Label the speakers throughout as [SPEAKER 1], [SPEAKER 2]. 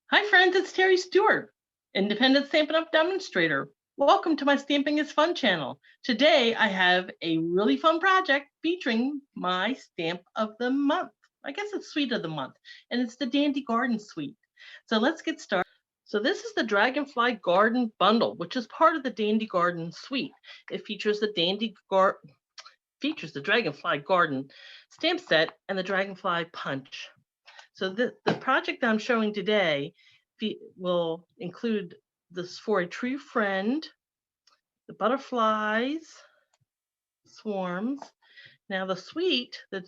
[SPEAKER 1] Hi friends, it's Terry Stewart, Independent Stampin' Up! Demonstrator. Welcome to my Stamping is Fun channel. Today I have a really fun project featuring my stamp of the month. I guess it's suite of the month, and it's the Dandy Garden suite. So let's get started. So this is the Dragonfly Garden bundle, which is part of the Dandy Garden suite. It features the Dragonfly Garden stamp set and the Dragonfly punch. So the project that I'm showing today will include this For a True Friend, the butterflies, swarms. Now the suite, the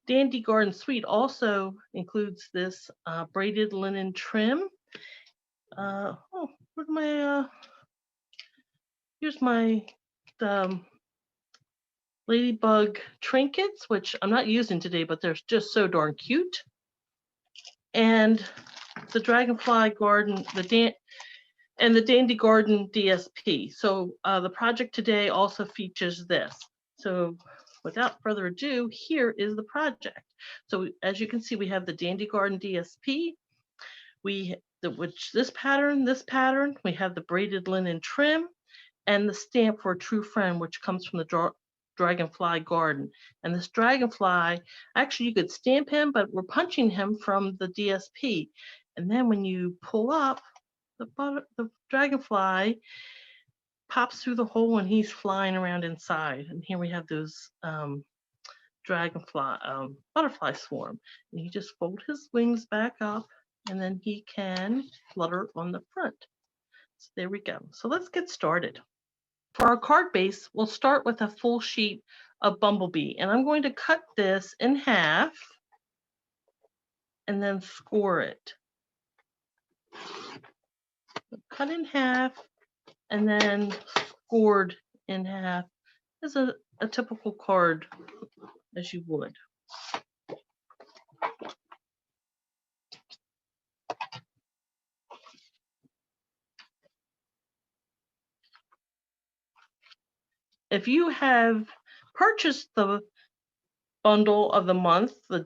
[SPEAKER 1] Dandy Garden suite also includes this braided linen trim. Where's my, here's my ladybug trinkets, which I'm not using today, but they're just so darn cute. And the Dragonfly Garden, and the Dandy Garden DSP. So the project today also features this. So without further ado, here is the project. So as you can see, we have the Dandy Garden DSP. This pattern, we have the braided linen trim and the stamp For a True Friend, which comes from the Dragonfly Garden. And this dragonfly, actually you could stamp him, but we're punching him from the DSP. And then when you pull up, the dragonfly pops through the hole when he's flying around inside. And here we have those butterfly swarm. And you just fold his wings back up and then he can flutter on the front. So there we go. So let's get started. For our card base, we'll start with a full sheet of Bumblebee. And I'm going to cut this in half and then score it. Cut in half and then scored in half is a typical card as you would. If you have purchased the bundle of the month, the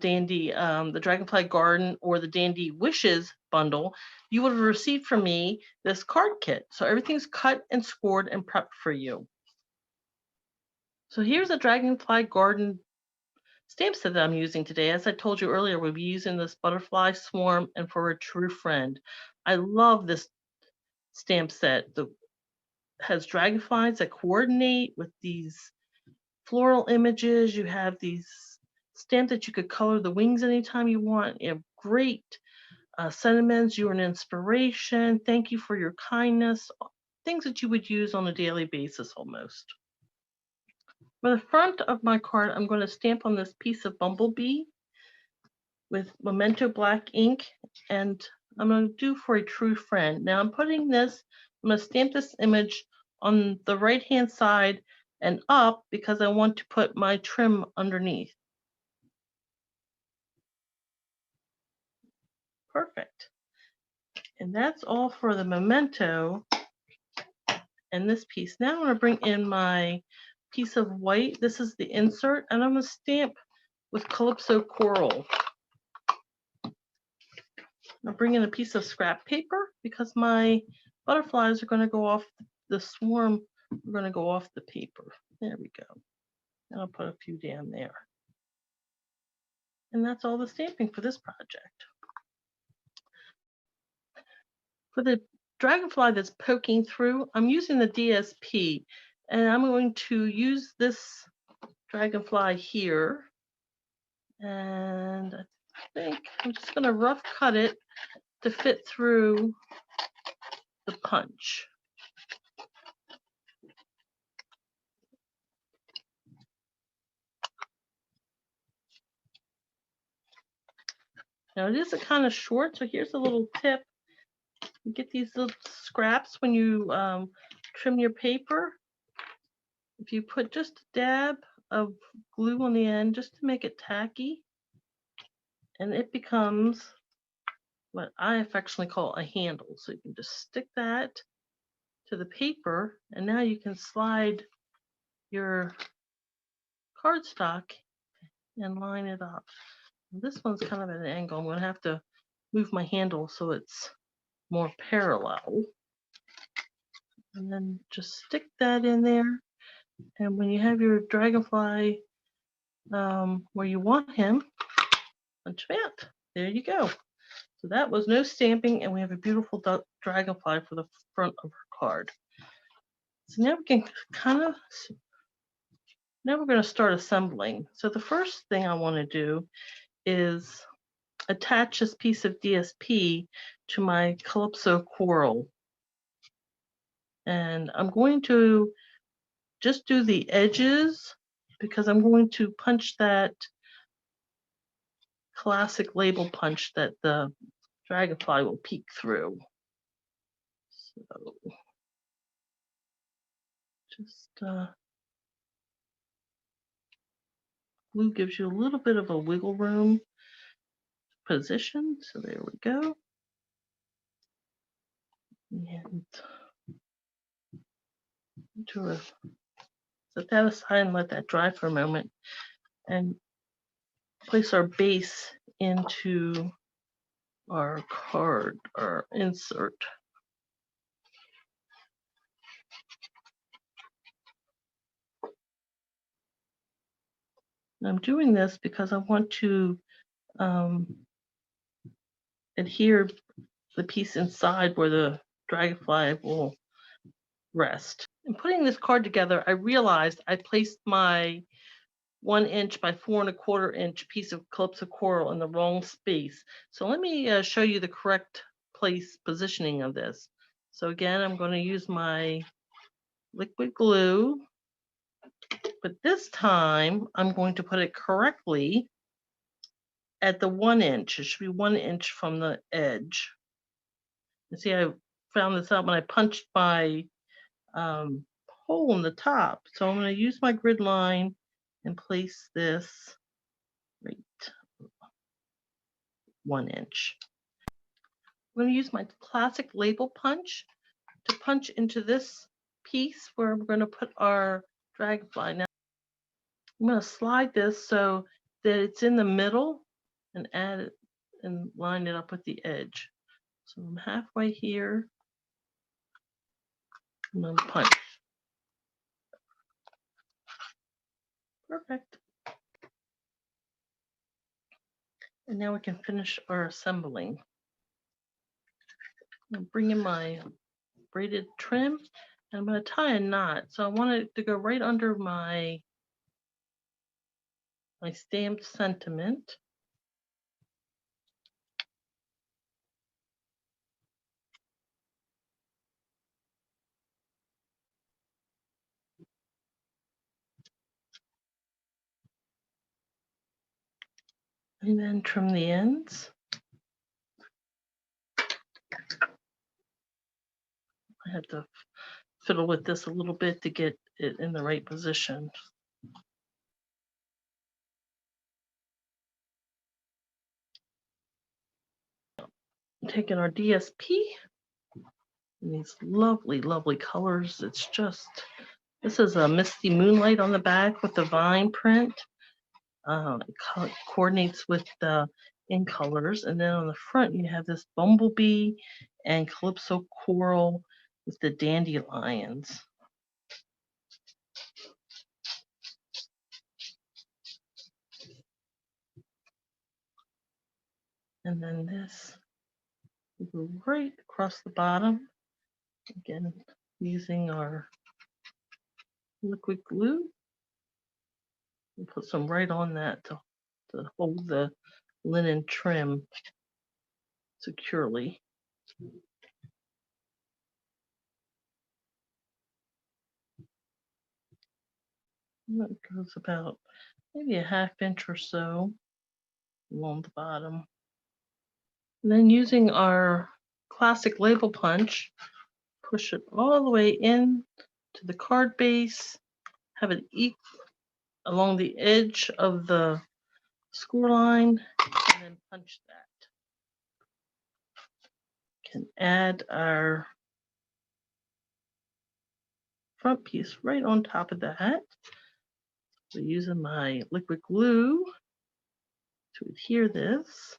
[SPEAKER 1] Dragonfly Garden or the Dandy Wishes bundle, you would have received from me this card kit. So everything's cut and scored and prepped for you. So here's a Dragonfly Garden stamp set that I'm using today. As I told you earlier, we'll be using this butterfly swarm and For a True Friend. I love this stamp set. It has dragonflies that coordinate with these floral images. You have these stamp that you could color the wings anytime you want. You have great sentiments. You're an inspiration. Thank you for your kindness. Things that you would use on a daily basis almost. For the front of my card, I'm going to stamp on this piece of Bumblebee with Memento black ink, and I'm going to do For a True Friend. Now I'm going to stamp this image on the right hand side and up because I want to put my trim underneath. Perfect. And that's all for the Memento and this piece. Now I'm going to bring in my piece of white. This is the insert, and I'm going to stamp with Calypso Coral. I'll bring in a piece of scrap paper because my butterflies are going to go off the swarm. We're going to go off the paper. There we go. And I'll put a few down there. And that's all the stamping for this project. For the dragonfly that's poking through, I'm using the DSP, and I'm going to use this dragonfly here. And I think I'm just going to rough cut it to fit through the punch. Now it is a kind of short, so here's a little tip. You get these little scraps when you trim your paper. If you put just a dab of glue on the end just to make it tacky, and it becomes what I affectionately call a handle. So you can just stick that to the paper, and now you can slide your cardstock and line it up. This one's kind of at an angle. I'm going to have to move my handle so it's more parallel. And then just stick that in there. And when you have your dragonfly where you want him, punch him out. There you go. So that was no stamping, and we have a beautiful dragonfly for the front of her card. So now we can now we're going to start assembling. So the first thing I want to do is attach this piece of DSP to my Calypso coral. And I'm going to just do the edges because I'm going to punch that classic label punch that the dragonfly will peek through. So just glue gives you a little bit of a wiggle room position. So there we go. And set that aside and let that dry for a moment, and place our base into our card, our insert. And I'm doing this because I want to adhere the piece inside where the dragonfly will rest. In putting this card together, I realized I placed my 1 inch by 4 1/4 inch piece of Calypso coral in the wrong space. So let me show you the correct place positioning of this. So again, I'm going to use my liquid glue, but this time I'm going to put it correctly at the 1 inch. It should be 1 inch from the edge. You see, I found this out when I punched my hole in the top. So I'm going to use my grid line and place this right 1 inch. I'm going to use my classic label punch to punch into this piece where we're going to put our dragonfly. Now I'm going to slide this so that it's in the middle and add it and line it up with the edge. So I'm halfway here and then punch. Perfect. And now we can finish our assembling. I'm bringing my braided trim and I'm going to tie a knot. So I want it to go right under my stamped sentiment. And then trim the ends. I have to fiddle with this a little bit to get it in the right position. Taking our DSP and these lovely, lovely colors. It's just, this is a Misty Moonlight on the back with the vine print. It coordinates with the in colors. And then on the front, you have this bumblebee and Calypso coral with the dandelions. And then this will go right across the bottom. Again, using our liquid glue. We'll put some right on that to hold the linen trim securely. And that goes about maybe a 1/2 inch or so along the bottom. And then using our classic label punch, push it all the way in to the card base, have it along the edge of the score line, and then punch that. Can add our front piece right on top of that. So using my liquid glue to adhere this.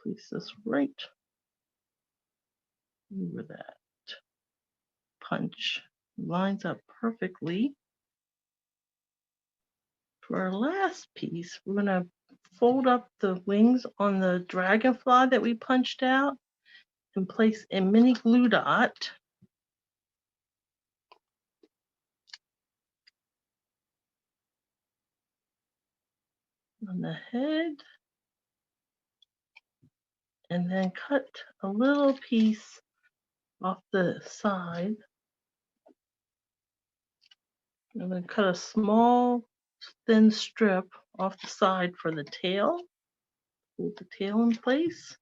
[SPEAKER 1] Place this right over that. Punch lines up perfectly. For our last piece, we're going to fold up the wings on the dragonfly that we punched out and place a mini glue dot on the head, and then cut a little piece off the side. I'm going to cut a small thin strip off the side for the tail. Hold the tail in place.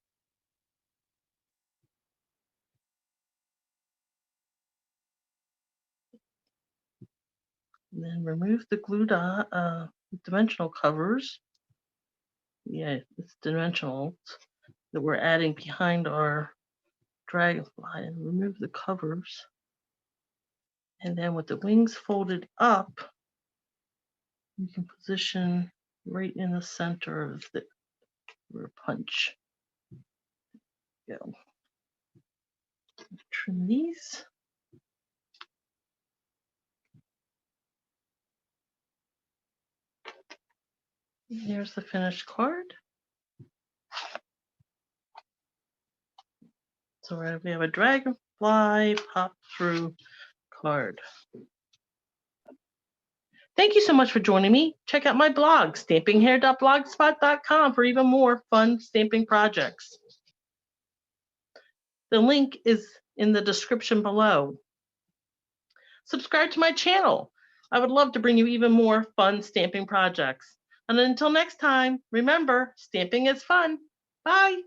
[SPEAKER 1] And then remove the glue dot, dimensional covers. Yeah, it's dimensional that we're adding behind our dragonfly, and remove the covers. And then with the wings folded up, you can position right in the center of the punch. Go. Trim these. And here's the finished card. So we have a dragonfly pop through card. Thank you so much for joining me. Check out my blog, stampinghair.blogspot.com, for even more fun stamping projects. The link is in the description below. Subscribe to my channel. I would love to bring you even more fun stamping projects. And until next time, remember, stamping is fun. Bye.